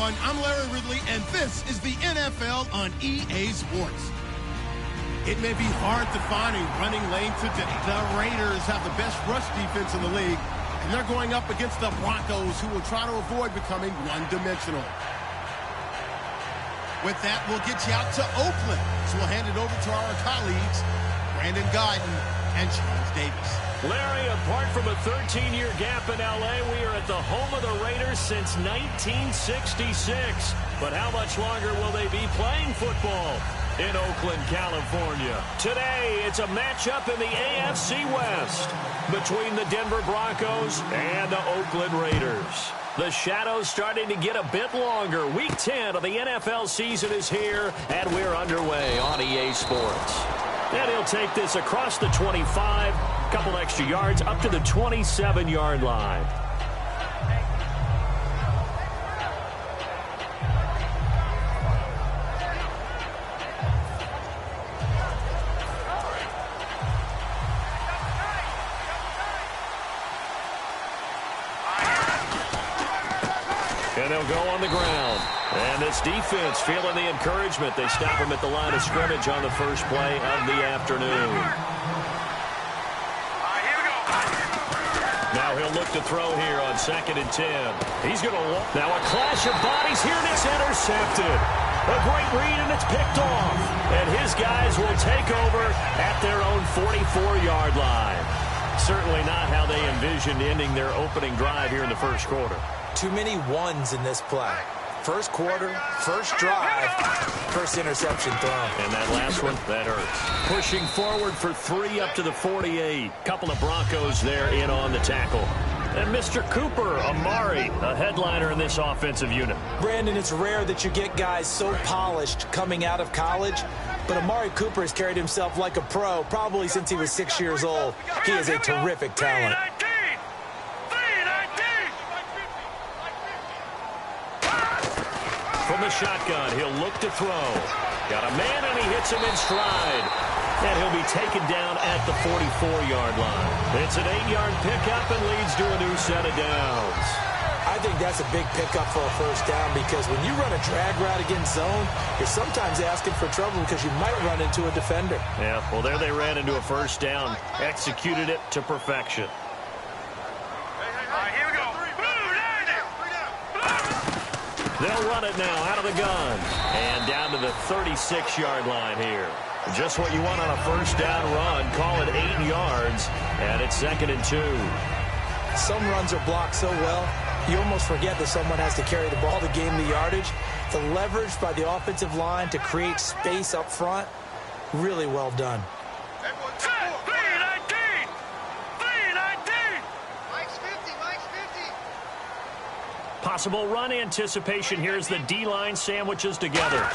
everyone. I'm Larry Ridley, and this is the NFL on EA Sports. It may be hard to find a running lane today. The Raiders have the best rush defense in the league, and they're going up against the Broncos, who will try to avoid becoming one-dimensional. With that, we'll get you out to Oakland. So we'll hand it over to our colleagues, Brandon Guyton and Charles Davis. Larry, apart from a 13-year gap in L.A., we are at the home of the Raiders since 1966. But how much longer will they be playing football in Oakland, California? Today, it's a matchup in the AFC West between the Denver Broncos and the Oakland Raiders. The shadows starting to get a bit longer. Week 10 of the NFL season is here, and we're underway on EA Sports. And he'll take this across the 25, a couple extra yards, up to the 27-yard line. And they'll go on the ground. And this defense feeling the encouragement. They stop him at the line of scrimmage on the first play of the afternoon. Now he'll look to throw here on 2nd and 10. He's going to walk. Now a clash of bodies here, and it's intercepted. A great read, and it's picked off. And his guys will take over at their own 44-yard line. Certainly not how they envisioned ending their opening drive here in the first quarter. Too many ones in this play. First quarter, first drive, first interception thrown. And that last one, that hurts. Pushing forward for 3 up to the 48. Couple of Broncos there in on the tackle. And Mr. Cooper, Amari, a headliner in this offensive unit. Brandon, it's rare that you get guys so polished coming out of college, but Amari Cooper has carried himself like a pro probably since he was 6 years old. He is a terrific talent. From the shotgun, he'll look to throw. Got a man, and he hits him in stride. And he'll be taken down at the 44-yard line. It's an 8-yard pickup and leads to a new set of downs. I think that's a big pickup for a first down, because when you run a drag route against zone, you're sometimes asking for trouble because you might run into a defender. Yeah, well, there they ran into a first down. Executed it to perfection. They'll run it now out of the gun. And down to the 36-yard line here. Just what you want on a first down run. Call it 8 yards. And it's 2nd and 2. Some runs are blocked so well, you almost forget that someone has to carry the ball to gain the yardage. The leverage by the offensive line to create space up front, really well done. Possible run anticipation here as the D-line sandwiches together.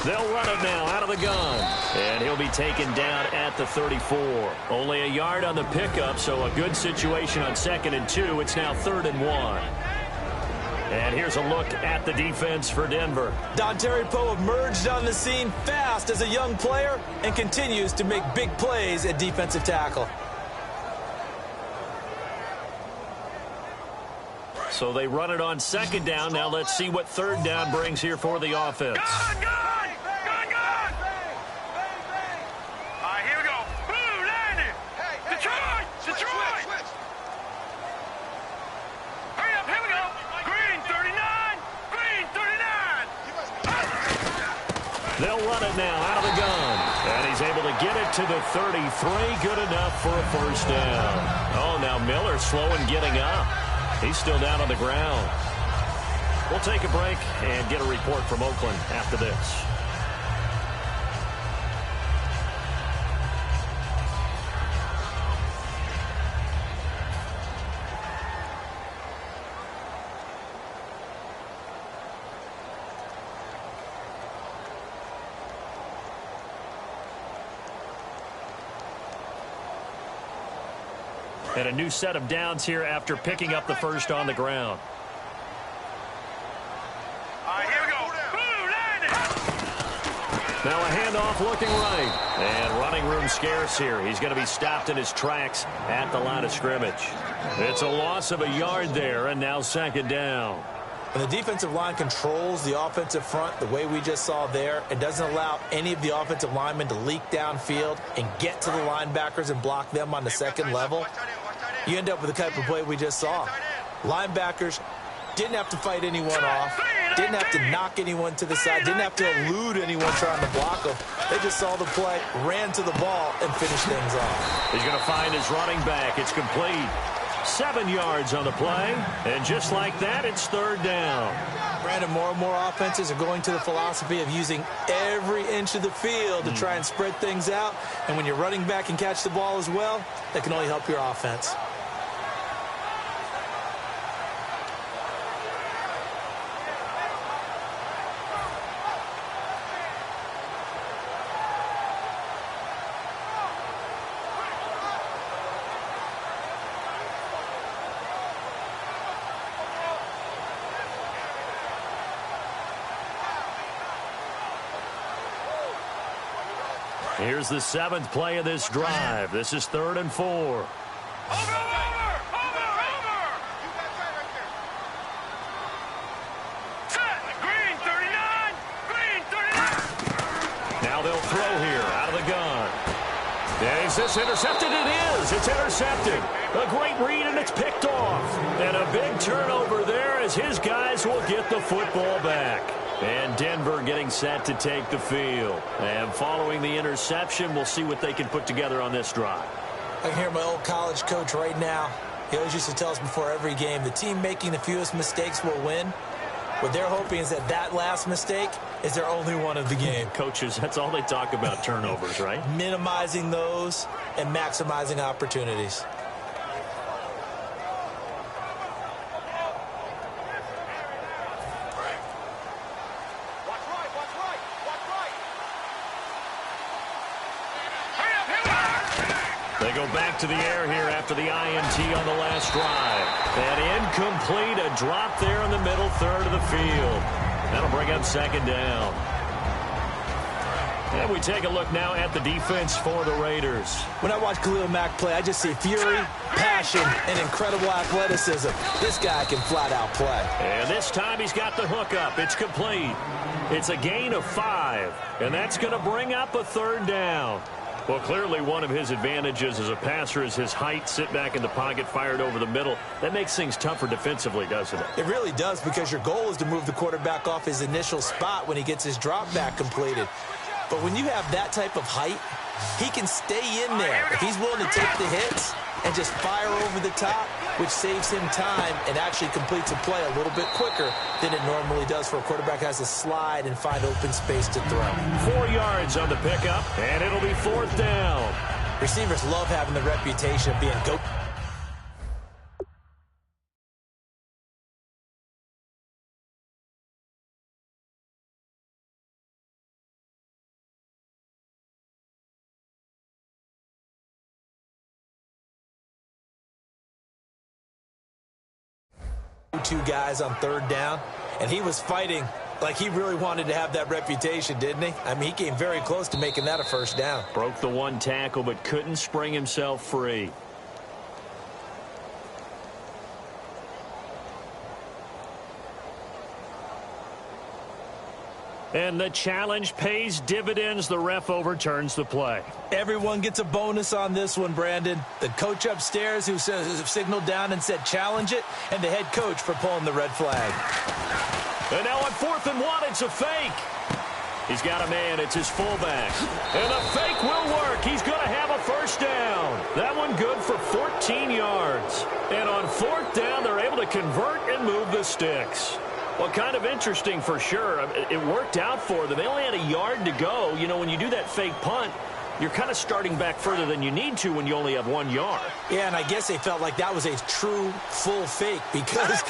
They'll run it now out of the gun. And he'll be taken down at the 34. Only a yard on the pickup, so a good situation on 2nd and 2. It's now 3rd and 1. And here's a look at the defense for Denver. Dontari Poe emerged on the scene fast as a young player and continues to make big plays at defensive tackle. So they run it on 2nd down. Now let's see what 3rd down brings here for the offense. Gun! Here we go. Blue, landing. Detroit! Hurry up, here we go. Green, 39. Green, 39. They'll run it now out of the gun. And he's able to get it to the 33. Good enough for a first down. Oh, now Miller slow in getting up. He's still down on the ground. We'll take a break and get a report from Oakland after this. And a new set of downs here after picking up the first on the ground. Here we go. Blue, landing. Now a handoff looking right. And running room scarce here. He's going to be stopped in his tracks at the line of scrimmage. It's a loss of a yard there, and now 2nd down. When the defensive line controls the offensive front the way we just saw there, it doesn't allow any of the offensive linemen to leak downfield and get to the linebackers and block them on the second level. You end up with the type of play we just saw. Linebackers didn't have to fight anyone off, didn't have to knock anyone to the side, didn't have to elude anyone trying to block them. They just saw the play, ran to the ball, and finished things off. He's going to find his running back. It's complete. 7 yards on the play, and just like that, it's third down. Brandon, more and more offenses are going to the philosophy of using every inch of the field to try and spread things out. And when you're running back and catch the ball as well, that can only help your offense. Here's the 7th play of this drive. This is 3rd and 4. Over! Set! Green 39! Green 39! Now they'll throw here out of the gun. And is this intercepted? It is. It's intercepted. A great read, and it's picked off. And a big turnover there as his guys will get the football back. And Denver getting set to take the field. And following the interception, we'll see what they can put together on this drive. I can hear my old college coach right now. He always used to tell us before every game, the team making the fewest mistakes will win. What they're hoping is that last mistake is their only one of the game. Coaches, that's all they talk about, turnovers, right? Minimizing those and maximizing opportunities. They go back to the air here after the INT on the last drive. And incomplete, a drop there in the middle third of the field. That'll bring up 2nd down. And we take a look now at the defense for the Raiders. When I watch Khalil Mack play, I just see fury, passion, and incredible athleticism. This guy can flat out play. And this time he's got the hook up. It's complete. It's a gain of 5. And that's going to bring up a 3rd down. Well, clearly one of his advantages as a passer is his height. Sit back in the pocket, fired over the middle. That makes things tougher defensively, doesn't it? It really does, because your goal is to move the quarterback off his initial spot when he gets his drop back completed. But when you have that type of height, he can stay in there if he's willing to take the hits and just fire over the top, which saves him time and actually completes a play a little bit quicker than it normally does for a quarterback who has to slide and find open space to throw. 4 yards on the pickup, and it'll be 4th down. Receivers love having the reputation of being go. Two guys on 3rd down, and he was fighting like he really wanted to have that reputation, didn't he? I mean, he came very close to making that a 1st down. Broke the 1 tackle, but couldn't spring himself free. And the challenge pays dividends. The ref overturns the play. Everyone gets a bonus on this one, Brandon. The coach upstairs who signaled down and said challenge it, and the head coach for pulling the red flag. And now on 4th and 1, it's a fake. He's got a man. It's his fullback. And the fake will work. He's going to have a 1st down. That one good for 14 yards. And on 4th down, they're able to convert and move the sticks. Well, kind of interesting for sure. It worked out for them. They only had a yard to go. You know, when you do that fake punt, you're kind of starting back further than you need to when you only have 1 yard. Yeah, and I guess they felt like that was a true full fake, because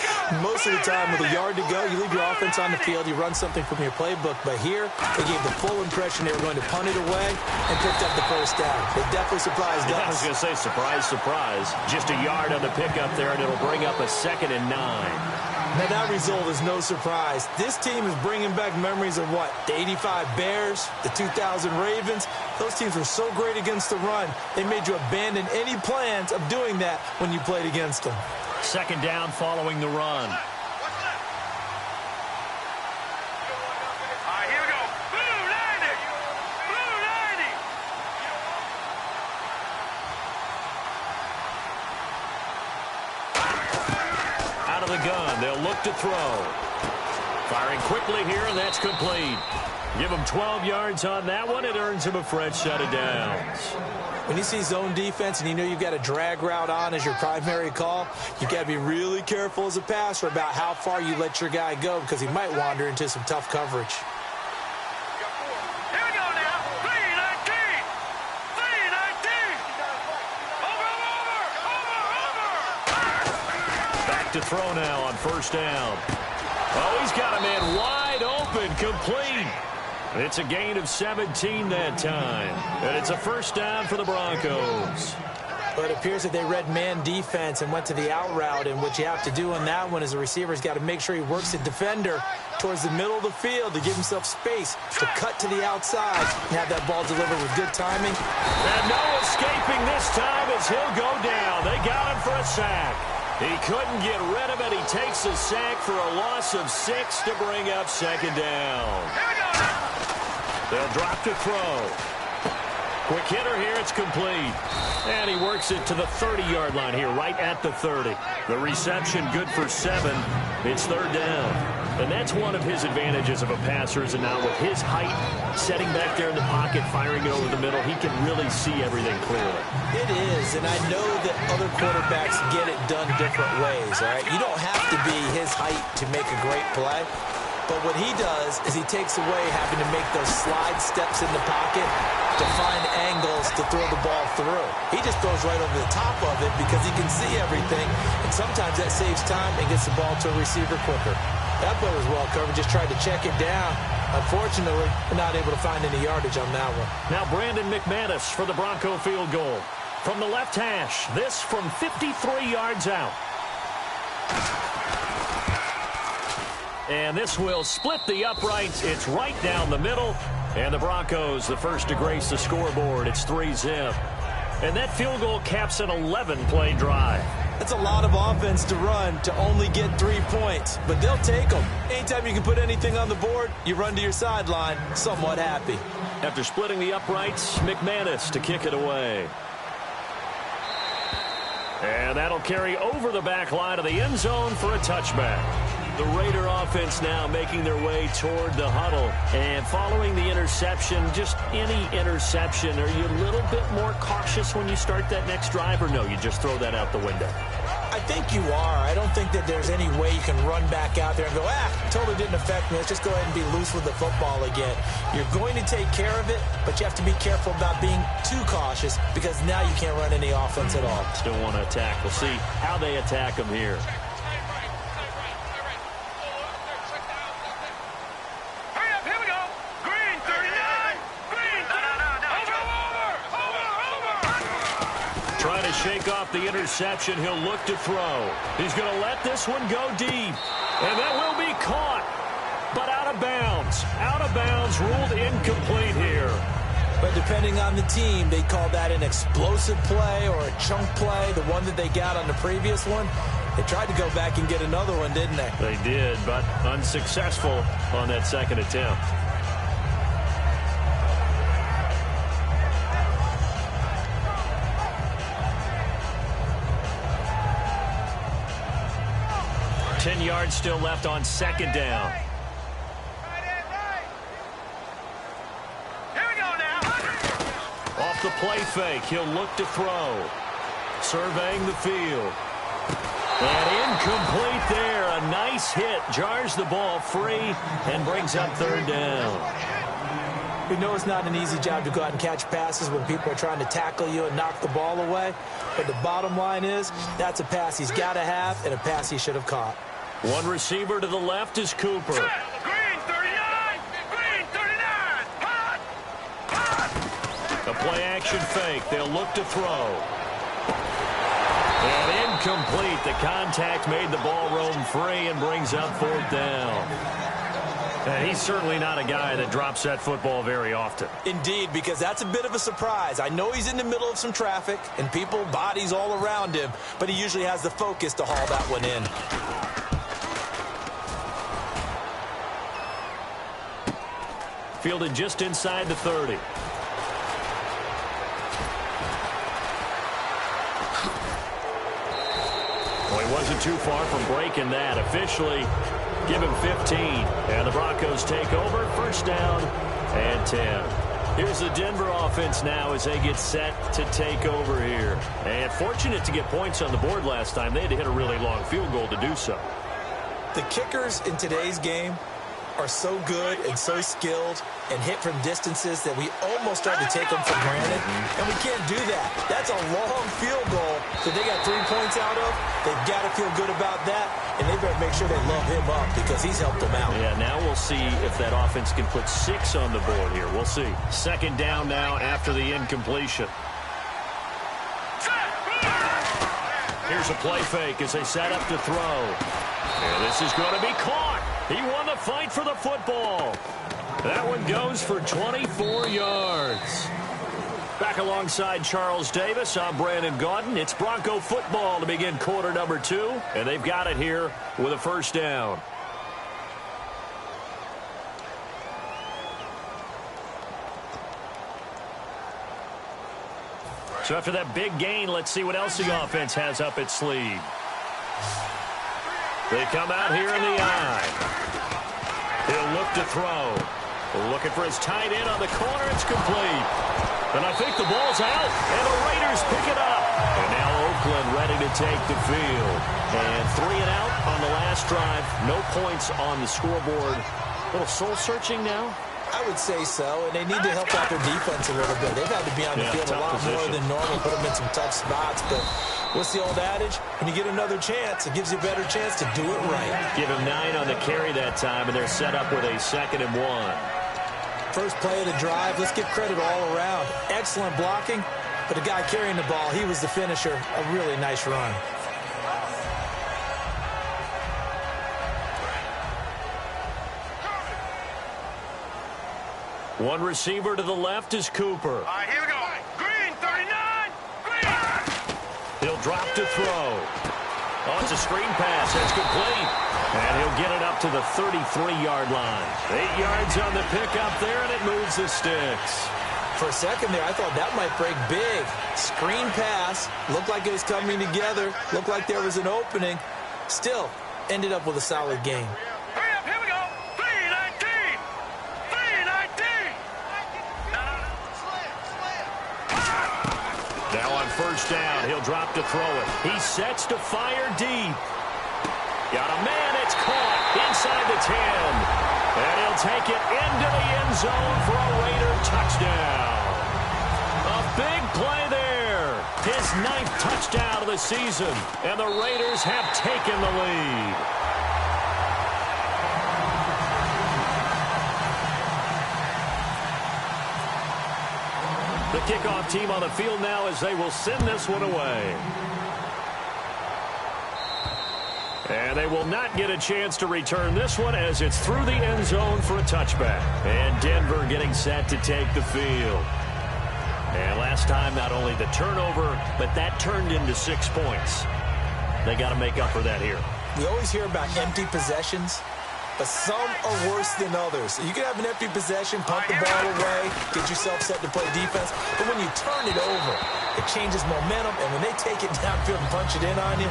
most of the time with a yard to go, you leave your offense on the field, you run something from your playbook. But here, they gave the full impression they were going to punt it away and picked up the 1st down. They definitely surprised us. I was going to say, surprise, surprise. Just a yard on the pickup there, and it'll bring up a 2nd and 9. Now, that result is no surprise. This team is bringing back memories of what? The 85 Bears, the 2000 Ravens. Those teams were so great against the run, they made you abandon any plans of doing that when you played against them. 2nd down following the run. of the gun. They'll look to throw. Firing quickly here, and that's complete. Give him 12 yards on that one. It earns him a fresh set of downs. When you see zone defense and you know you've got a drag route on as your primary call, you've got to be really careful as a passer about how far you let your guy go because he might wander into some tough coverage. Here we go now. 319. 319. Over. Back to throw now on first down. Oh, he's got a man wide open, complete. It's a gain of 17 that time. And it's a first down for the Broncos. But it appears that they read man defense and went to the out route. And what you have to do on that one is the receiver's got to make sure he works the defender towards the middle of the field to give himself space to cut to the outside and have that ball delivered with good timing. And no escaping this time as he'll go down. They got him for a sack. He couldn't get rid of it. He takes a sack for a loss of 6 to bring up second down. They'll drop to throw. Quick hitter here. It's complete. And he works it to the 30-yard line here, right at the 30. The reception good for 7. It's third down. And that's one of his advantages of a passer, is now with his height, setting back there in the pocket, firing it over the middle, he can really see everything clearly. It is, and I know that other quarterbacks get it done different ways, all right? You don't have to be his height to make a great play. But what he does is he takes away having to make those slide steps in the pocket to find angles to throw the ball through. He just throws right over the top of it because he can see everything, and sometimes that saves time and gets the ball to a receiver quicker. That play was well covered, just tried to check it down. Unfortunately, we're not able to find any yardage on that one. Now Brandon McManus for the Bronco field goal. From the left hash, this from 53 yards out. And this will split the uprights. It's right down the middle. And the Broncos, the first to grace the scoreboard. It's 3-zip. And that field goal caps an 11-play drive. That's a lot of offense to run to only get 3 points, but they'll take them. Anytime you can put anything on the board, you run to your sideline somewhat happy. After splitting the uprights, McManus to kick it away. And that'll carry over the back line of the end zone for a touchback. The Raider offense now making their way toward the huddle. And following the interception, just any interception, are you a little bit more cautious when you start that next drive, or no, you just throw that out the window? I think you are. I don't think that there's any way you can run back out there and go, totally didn't affect me. Let's just go ahead and be loose with the football again. You're going to take care of it, but you have to be careful about being too cautious because now you can't run any offense at all. Still want to attack. We'll see how they attack them here. Shake off the interception. He'll look to throw. He's going to let this one go deep. And that will be caught. But out of bounds. Out of bounds, ruled incomplete here. But depending on the team, they call that an explosive play or a chunk play, the one that they got on the previous one. They tried to go back and get another one, didn't they? They did, but unsuccessful on that second attempt. Yards still left on second down. Here we go now. Off the play fake, he'll look to throw. Surveying the field. And incomplete there. A nice hit. Jars the ball free and brings up third down. We know it's not an easy job to go out and catch passes when people are trying to tackle you and knock the ball away. But the bottom line is that's a pass he's got to have and a pass he should have caught. One receiver to the left is Cooper. Green 39. Green 39. Hot. Hot. A play action fake. They'll look to throw. And incomplete. The contact made the ball roam free and brings up fourth down. And he's certainly not a guy that drops that football very often. Indeed, because that's a bit of a surprise. I know he's in the middle of some traffic and people, bodies all around him, but he usually has the focus to haul that one in. Fielded just inside the 30. Well, he wasn't wasn't too far from breaking that. Officially, give him 15. And the Broncos take over. First down and 10. Here's the Denver offense now as they get set to take over here. And fortunate to get points on the board last time. They had to hit a really long field goal to do so. The kickers in today's game are so good and so skilled and hit from distances that we almost start to take them for granted, and we can't do that. That's a long field goal that they got 3 points out of. They've got to feel good about that, and they better make sure they love him up because he's helped them out. Yeah, now we'll see if that offense can put 6 on the board here. We'll see. Second down now after the incompletion. Here's a play fake as they set up to throw. And this is going to be caught. He won the fight for the football. That one goes for 24 yards. Back alongside Charles Davis, I'm Brandon Gaudin. It's Bronco football to begin quarter number 2, and they've got it here with a first down. So after that big gain, let's see what else the offense has up its sleeve. They come out here in the eye. He'll look to throw. Looking for his tight end on the corner. It's complete. And I think the ball's out. And the Raiders pick it up. And now Oakland ready to take the field. And 3 and out on the last drive. No points on the scoreboard. A little soul-searching now. I would say so, and they need to help out their defense a little bit. They've had to be on the field a lot more than normal, put them in some tough spots. But what's the old adage? When you get another chance, it gives you a better chance to do it right. Give him 9 on the carry that time, and they're set up with a 2nd and 1. First play of the drive, let's give credit all around. Excellent blocking, but the guy carrying the ball, he was the finisher. A really nice run. One receiver to the left is Cooper. All right, here we go. Green, 39. Green. He'll drop to throw. Oh, it's a screen pass. That's complete. And he'll get it up to the 33-yard line. 8 yards on the pickup there, and it moves the sticks. For a second there, I thought that might break big. Screen pass. Looked like it was coming together. Looked like there was an opening. Still, ended up with a solid game. Hurry up, here we go. 319. 319. Now on first down, he'll drop to throw it. He sets to fire deep. Got a man, it's caught inside the 10. And he'll take it into the end zone for a Raider touchdown. A big play there. His 9th touchdown of the season. And the Raiders have taken the lead. The kickoff team on the field now as they will send this one away. And they will not get a chance to return this one as it's through the end zone for a touchback. And Denver getting set to take the field. And last time, not only the turnover, but that turned into 6 points. They got to make up for that here. We always hear about empty possessions, but some are worse than others. You can have an empty possession, punt the ball away, get yourself set to play defense, but when you turn it over, it changes momentum, and when they take it downfield and punch it in on you,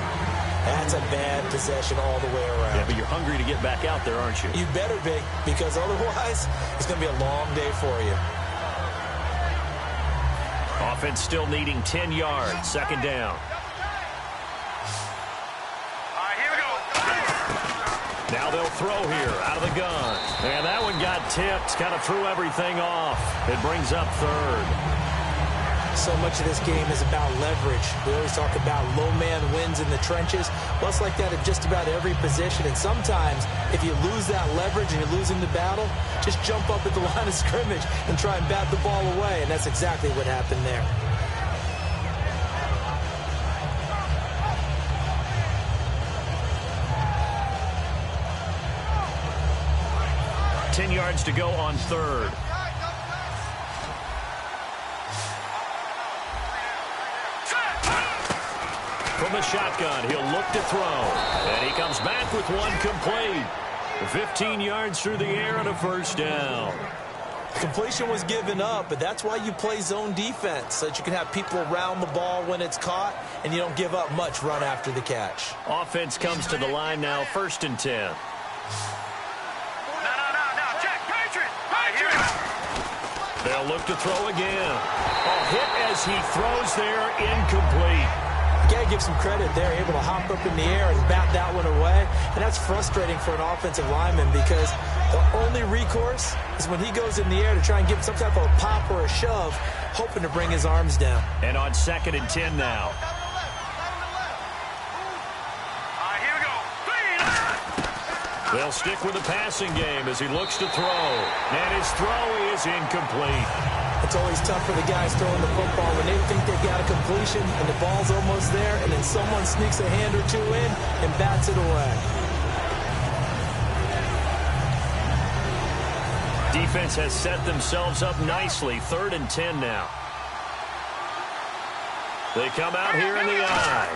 that's a bad possession all the way around. Yeah, but you're hungry to get back out there, aren't you? You better be, because otherwise, it's going to be a long day for you. Offense still needing 10 yards. Second down. All right, here we go. Now they'll throw here out of the gun. And that one got tipped. Kind of threw everything off. It brings up 3rd. So much of this game is about leverage. We always talk about low man wins in the trenches. Well, it's like that at just about every position. And sometimes, if you lose that leverage and you're losing the battle, just jump up at the line of scrimmage and try and bat the ball away. And that's exactly what happened there. Ten yards to go on 3rd. From the shotgun, he'll look to throw. And he comes back with one complete. 15 yards through the air and a first down. Completion was given up, but that's why you play zone defense, so that you can have people around the ball when it's caught, and you don't give up much run after the catch. Offense comes to the line now, 1st and 10. No, check, Patriot! They'll look to throw again. A hit as he throws there, incomplete. You got to give some credit there, able to hop up in the air and bat that one away. And that's frustrating for an offensive lineman because the only recourse is when he goes in the air to try and give some type of a pop or a shove, hoping to bring his arms down. And on 2nd and 10 now. Here we go. They'll stick with the passing game as he looks to throw. And his throw is incomplete. It's always tough for the guys throwing the football when they think they've got a completion and the ball's almost there, and then someone sneaks a hand or two in and bats it away. Defense has set themselves up nicely. 3rd and 10 now. They come out here in the eye.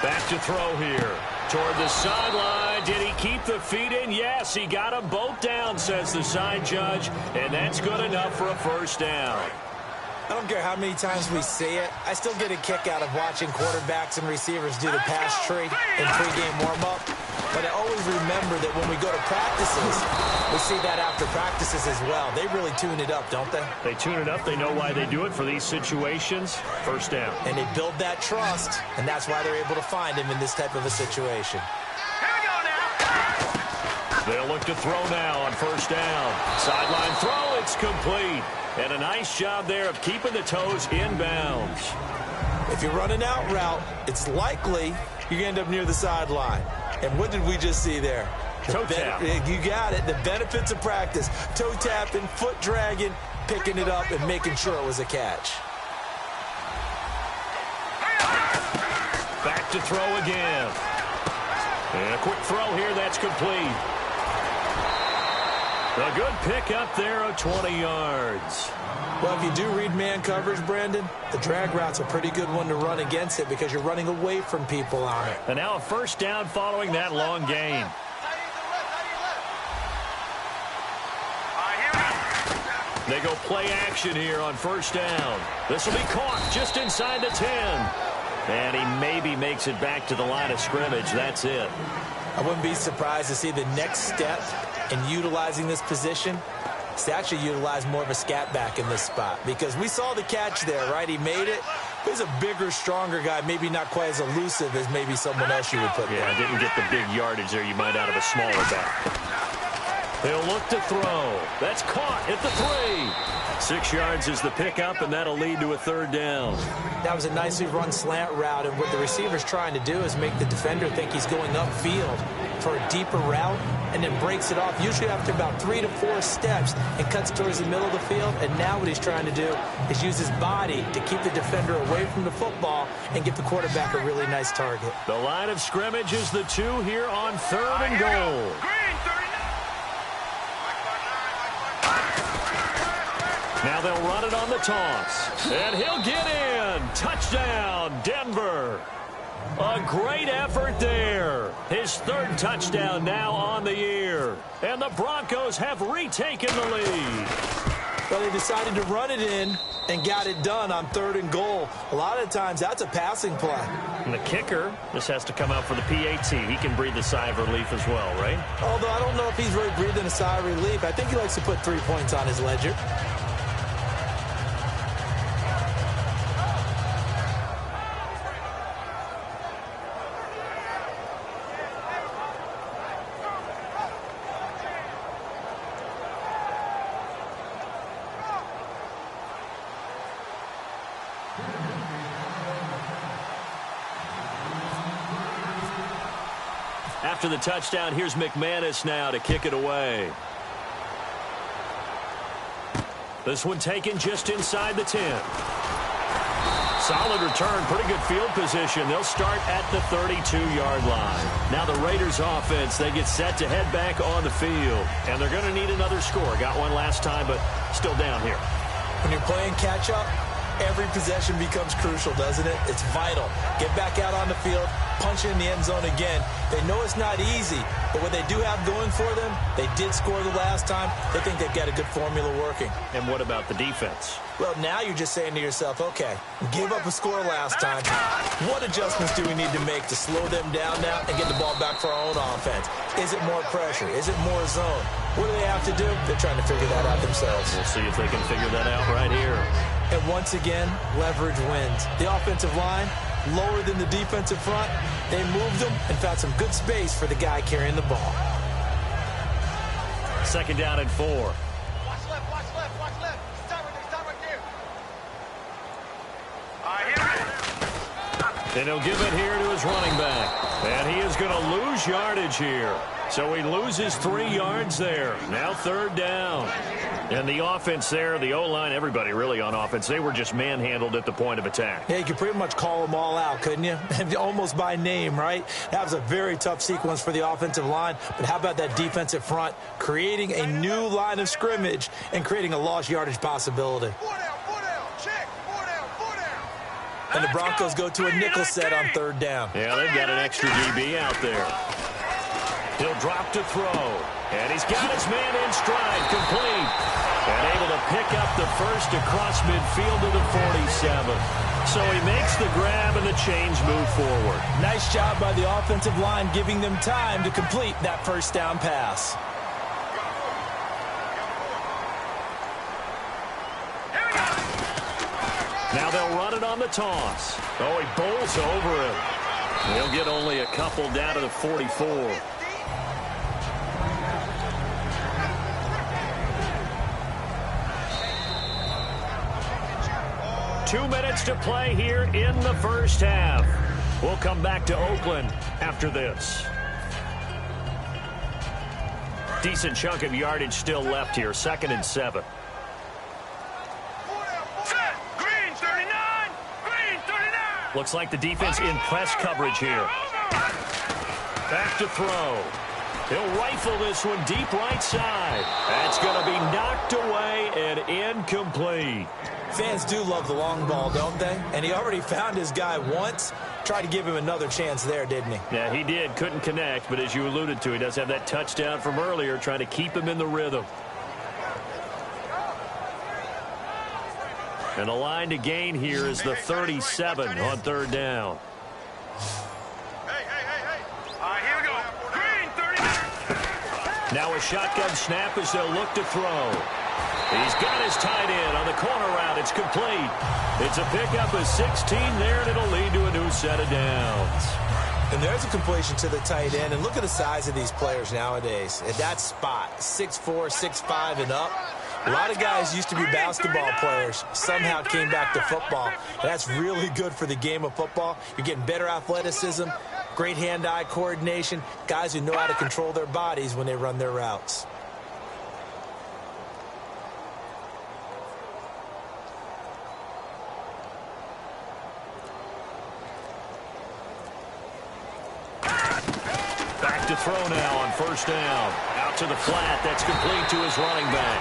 Back to throw here. Toward the sideline. Did he keep the feet in? Yes, he got them both down, says the side judge. And that's good enough for a 1st down. I don't care how many times we see it. I still get a kick out of watching quarterbacks and receivers do the pass tree in pregame warm-up. But I always remember that when we go to practices, we see that after practices as well. They really tune it up, don't they? They tune it up. They know why they do it for these situations. 1st down. And they build that trust, and that's why they're able to find him in this type of a situation. Here we go now. They'll look to throw now on 1st down. Sideline throw, it's complete. And a nice job there of keeping the toes inbounds. If you run an out route, it's likely you end up near the sideline. And what did we just see there? Toe tap. You got it. The benefits of practice. Toe tapping, foot dragging, picking it up, and making sure it was a catch. Back to throw again. And a quick throw here, that's complete. A good pick up there of 20 yards. Well, if you do read man coverage, Brandon, the drag route's a pretty good one to run against it because you're running away from people on it. And now a 1st down following that long gain. They go play action here on 1st down. This will be caught just inside the 10. And he maybe makes it back to the line of scrimmage. That's it. I wouldn't be surprised to see the next step in utilizing this position is to actually utilize more of a scat back in this spot. Because we saw the catch there, right? He made it. He's a bigger, stronger guy, maybe not quite as elusive as maybe someone else you would put there. Yeah, didn't get the big yardage there you might out of a smaller back. They'll look to throw. That's caught at the 3. 6 yards is the pickup, and that'll lead to a 3rd down. That was a nicely run slant route, and what the receiver's trying to do is make the defender think he's going upfield for a deeper route and then breaks it off, usually after about 3 to 4 steps, and cuts towards the middle of the field. And now what he's trying to do is use his body to keep the defender away from the football and give the quarterback a really nice target. The line of scrimmage is the 2 here on 3rd and goal. Green, 39. Now they'll run it on the toss. And he'll get in. Touchdown, Denver. A great effort there. His 3rd touchdown now on the year. And the Broncos have retaken the lead. Well, they decided to run it in and got it done on 3rd and goal. A lot of times that's a passing play. And the kicker, this has to come out for the PAT. He can breathe a sigh of relief as well, right? Although I don't know if he's really breathing a sigh of relief. I think he likes to put 3 points on his ledger. After the touchdown, here's McManus now to kick it away. This one taken just inside the 10. Solid return, pretty good field position. They'll start at the 32-yard line. Now the Raiders offense, they get set to head back on the field. And they're going to need another score. Got one last time, but still down here. When you're playing catch-up, every possession becomes crucial, doesn't it? It's vital. Get back out on the field, punch in the end zone again. They know it's not easy, but what they do have going for them, they did score the last time. They think they've got a good formula working. And what about the defense? Well, now you're just saying to yourself, okay, give up a score last time. What adjustments do we need to make to slow them down now and get the ball back for our own offense? Is it more pressure? Is it more zone? What do they have to do? They're trying to figure that out themselves. We'll see if they can figure that out right here. And once again, leverage wins. The offensive line, lower than the defensive front. They moved them and found some good space for the guy carrying the ball. 2nd down and 4. Watch left, watch left, watch left. Stop right there. All right, here we go. And he'll give it here to his running back. And he is going to lose yardage here. So he loses 3 yards there. Now 3rd down. And the offense there, the O-line, everybody really on offense, they were just manhandled at the point of attack. Yeah, you could pretty much call them all out, couldn't you? Almost by name, right? That was a very tough sequence for the offensive line. But how about that defensive front creating a new line of scrimmage and creating a lost yardage possibility? 4 down, check. 4 down. And the Broncos go to a nickel set on 3rd down. Yeah, they've got an extra DB out there. He'll drop to throw. And he's got his man in stride, complete. And able to pick up the first across midfield to the 47. So he makes the grab and the chains move forward. Nice job by the offensive line giving them time to complete that 1st down pass. Now they'll run it on the toss. Oh, he bowls over him. He'll get only a couple down to the 44. 2 minutes to play here in the 1st half. We'll come back to Oakland after this. Decent chunk of yardage still left here. 2nd and 7. Set. Green 39. Green 39. Looks like the defense in press coverage here. Back to throw. He'll rifle this one deep right side. That's going to be knocked away and incomplete. Fans do love the long ball, don't they? And he already found his guy once. Tried to give him another chance there, didn't he? Yeah, he did. Couldn't connect, but as you alluded to, he does have that touchdown from earlier, trying to keep him in the rhythm. And the line to gain here is the 37 on 3rd down. Hey. All right, here we go. Green 39. Now a shotgun snap as they'll look to throw. He's got his tight end on the corner route. It's complete. It's a pickup of 16 there, and it'll lead to a new set of downs. And there's a completion to the tight end. And look at the size of these players nowadays. At that spot, 6'4", 6'5", and up. A lot of guys used to be basketball players, somehow came back to football. And that's really good for the game of football. You're getting better athleticism, great hand-eye coordination, guys who know how to control their bodies when they run their routes. Back to throw now on 1st down. Out to the flat. That's complete to his running back.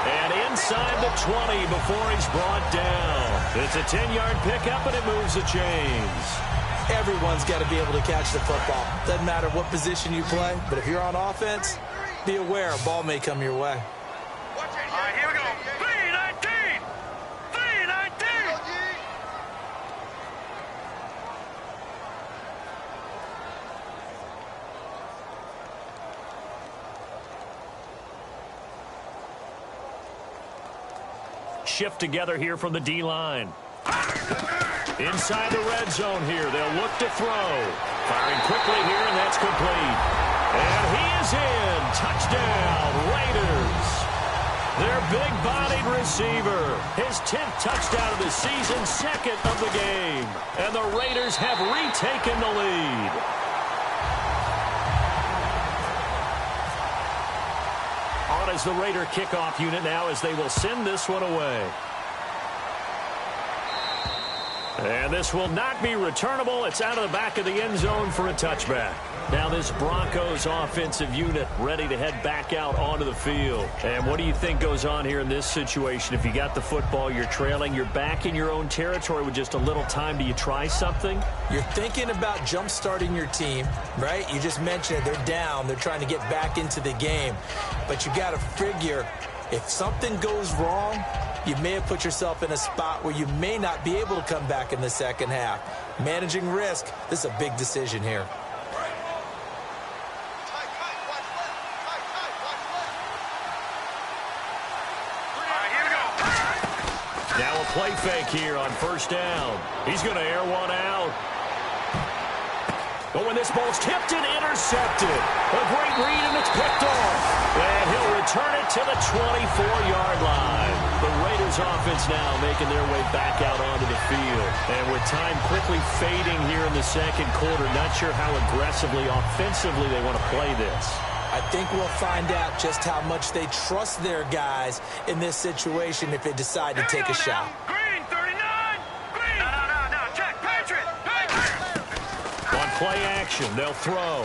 And inside the 20 before he's brought down. It's a 10-yard pickup, and it moves the chains. Everyone's got to be able to catch the football. Doesn't matter what position you play, but if you're on offense, be aware a ball may come your way. All right, here we go. 319. 319. Shift together here from the D-line. Inside the red zone here. They'll look to throw. Firing quickly here, and that's complete. And he is in. Touchdown, Raiders. Their big-bodied receiver. His 10th touchdown of the season, 2nd of the game. And the Raiders have retaken the lead. On as the Raider kickoff unit now as they will send this one away. And this will not be returnable. It's out of the back of the end zone for a touchback. Now this Broncos offensive unit ready to head back out onto the field. And what do you think goes on here in this situation? If you got the football, you're trailing, you're back in your own territory with just a little time. Do you try something? You're thinking about jump-starting your team, right? You just mentioned it. They're down. They're trying to get back into the game. But you got to figure if something goes wrong, you may have put yourself in a spot where you may not be able to come back in the second half. Managing risk, this is a big decision here. Now a play fake here on first down. He's going to air one out. But when this ball's tipped and intercepted, a great read and it's picked off. And he'll return it to the 24-yard line. The Raiders offense now making their way back out onto the field. And with time quickly fading here in the second quarter, not sure how aggressively, offensively they want to play this. I think we'll find out just how much they trust their guys in this situation if they decide to take a shot. Green, 39. Green. No. Check. Patriot. On play action, they'll throw.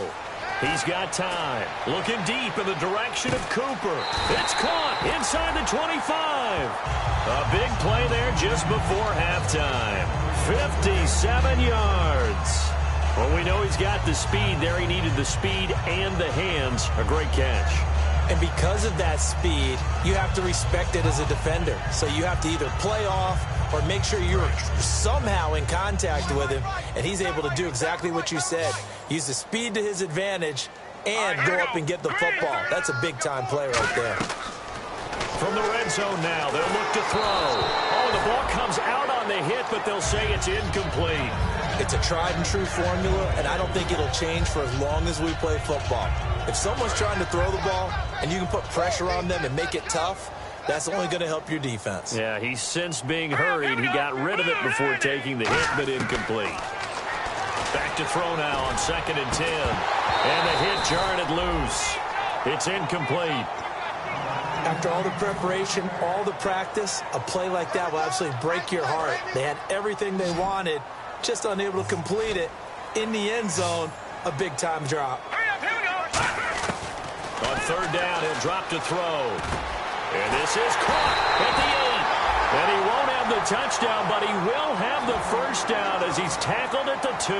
He's got time. Looking deep in the direction of Cooper. It's caught inside the 25. A big play there just before halftime. 57 yards. Well, we know he's got the speed there. He needed the speed and the hands. A great catch. And because of that speed, you have to respect it as a defender. So you have to either play off or make sure you're somehow in contact with him. And he's able to do exactly what you said. Use the speed to his advantage and go up and get the football. That's a big-time play right there. From the red zone now, they'll look to throw. Oh, the ball comes out on the hit, but they'll say it's incomplete. It's a tried-and-true formula, and I don't think it'll change for as long as we play football. If someone's trying to throw the ball and you can put pressure on them and make it tough, that's only going to help your defense. Yeah, he's since being hurried. He got rid of it before taking the hit, but incomplete. Back to throw now on 2nd and 10. And the hit jarred it loose. It's incomplete. After all the preparation, all the practice, a play like that will absolutely break your heart. They had everything they wanted, just unable to complete it. In the end zone, a big-time drop. On 3rd down, he'll drop to throw. And this is caught at the 8. And he won't have the touchdown, but he will have the first down as he's tackled at the 2.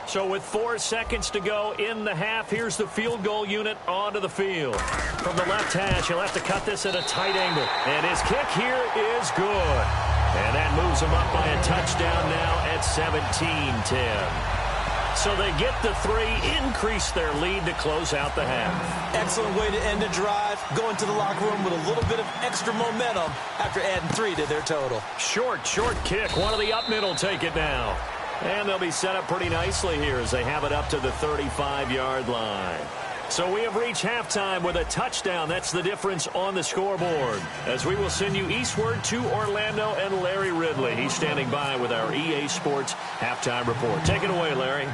So with 4 seconds to go in the half, here's the field goal unit onto the field. From the left hash, he'll have to cut this at a tight angle. And his kick here is good. And that moves him up by a touchdown now at 17-10. So they get the 3, increase their lead to close out the half. Excellent way to end a drive. Go into the locker room with a little bit of extra momentum after adding 3 to their total. Short kick. One of the up middle take it now. And they'll be set up pretty nicely here as they have it up to the 35-yard line. So we have reached halftime with a touchdown. That's the difference on the scoreboard. As we will send you eastward to Orlando and Larry Ridley. He's standing by with our EA Sports halftime report. Take it away, Larry.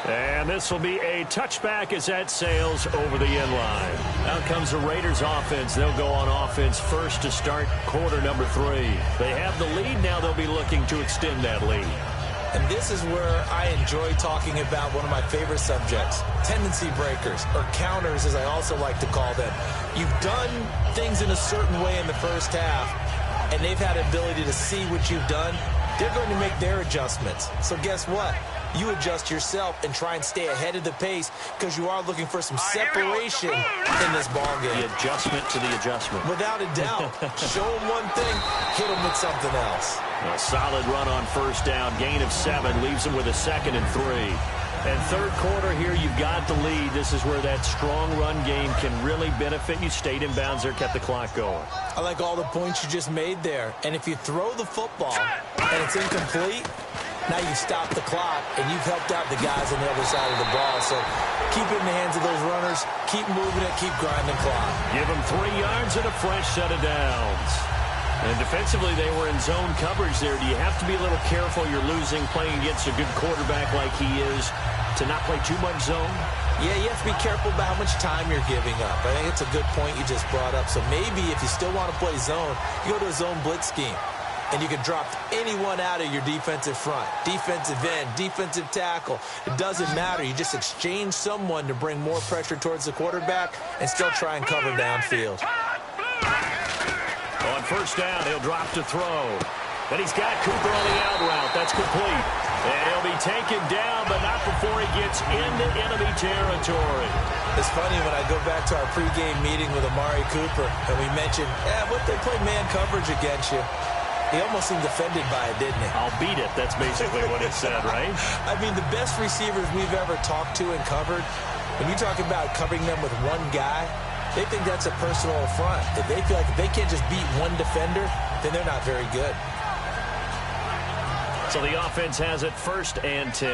And this will be a touchback as that sails over the end line. Out comes the Raiders offense. They'll go on offense first to start quarter number 3. They have the lead. Now they'll be looking to extend that lead. And this is where I enjoy talking about one of my favorite subjects, tendency breakers, or counters as I also like to call them. You've done things in a certain way in the first half, and they've had ability to see what you've done. They're going to make their adjustments. So guess what? You adjust yourself and try and stay ahead of the pace because you are looking for some separation in this ballgame. The adjustment to the adjustment. Without a doubt. Show them one thing, hit them with something else. A solid run on first down. Gain of 7 leaves them with a 2nd and 3. And third quarter here, you've got the lead. This is where that strong run game can really benefit you. Stayed in bounds there, kept the clock going. I like all the points you just made there. And if you throw the football and it's incomplete, now you stop the clock, and you've helped out the guys on the other side of the ball. So keep it in the hands of those runners. Keep moving it. Keep grinding clock. Give them 3 yards and a fresh set of downs. And defensively, they were in zone coverage there. Do you have to be a little careful? You're losing playing against a good quarterback like he is to not play too much zone? Yeah, you have to be careful about how much time you're giving up. I think it's a good point you just brought up. So maybe if you still want to play zone, you go to a zone blitz scheme. And you can drop anyone out of your defensive front. Defensive end, defensive tackle. It doesn't matter. You just exchange someone to bring more pressure towards the quarterback and still try and cover downfield. On first down, he'll drop to throw. Then he's got Cooper on the out route. That's complete. And he'll be taken down, but not before he gets into enemy territory. It's funny when I go back to our pregame meeting with Amari Cooper, and we mentioned, what they play man coverage against you. He almost seemed offended by it, didn't he? I'll beat it. That's basically what he said, right? I mean, the best receivers we've ever talked to and covered, when you talk about covering them with one guy, they think that's a personal affront. If they feel like if they can't just beat one defender, then they're not very good. So the offense has it 1st and 10.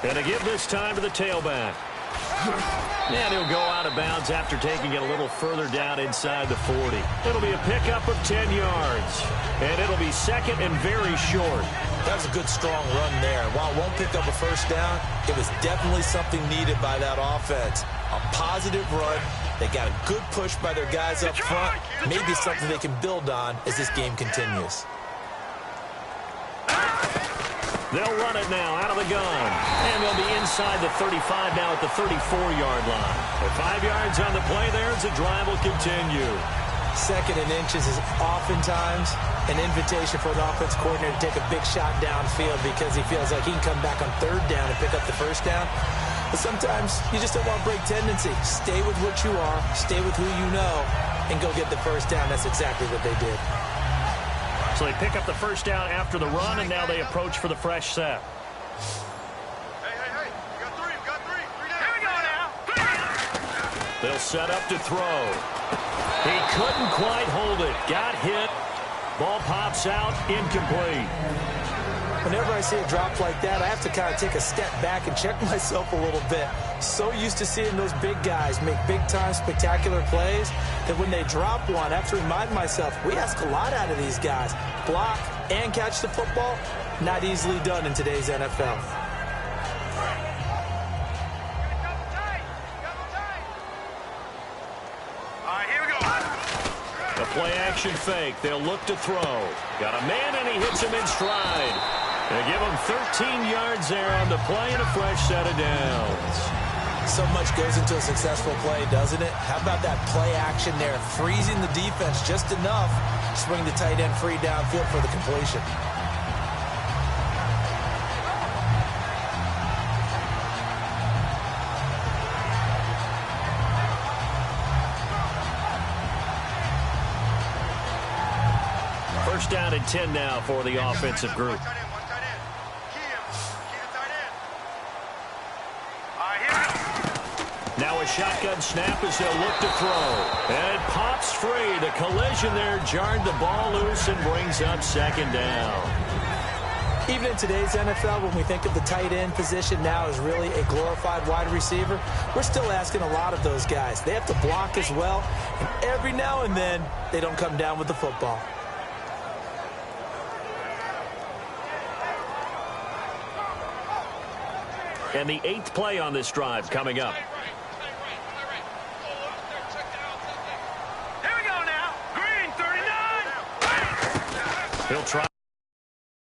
And to give this time to the tailback. And he'll go out of bounds after taking it a little further down inside the 40. It'll be a pickup of 10 yards. And it'll be second and very short. That was a good, strong run there. While it won't pick up a first down, it was definitely something needed by that offense. A positive run. They got a good push by their guys up front. Maybe something they can build on as this game continues. They'll run it now out of the gun. And they'll be inside the 35 now at the 34-yard line. With 5 yards on the play there as the drive will continue. 2nd and inches is oftentimes an invitation for an offense coordinator to take a big shot downfield because he feels like he can come back on 3rd down and pick up the first down. But sometimes you just don't want to break tendency. Stay with what you are, stay with who you know, and go get the first down. That's exactly what they did. So they pick up the first down after the run, and now they approach for the fresh set. Hey, you got 3, Here we go now. They'll set up to throw. He couldn't quite hold it. Got hit. Ball pops out, incomplete. Whenever I see a drop like that, I have to kind of take a step back and check myself a little bit. So used to seeing those big guys make big-time spectacular plays that when they drop one, I have to remind myself, we ask a lot out of these guys. Block and catch the football, not easily done in today's NFL. A play-action fake. They'll look to throw. Got a man, and he hits him in stride. They give him 13 yards there on the play and a fresh set of downs. So much goes into a successful play, doesn't it? How about that play action there, freezing the defense just enough to swing the tight end free downfield for the completion. First down and 10 now for the offensive group. Now a shotgun snap as they'll look to throw. And it pops free. The collision there jarred the ball loose and brings up 2nd down. Even in today's NFL, when we think of the tight end position now as really a glorified wide receiver, we're still asking a lot of those guys. They have to block as well, and every now and then, they don't come down with the football. And the 8th play on this drive coming up. He'll try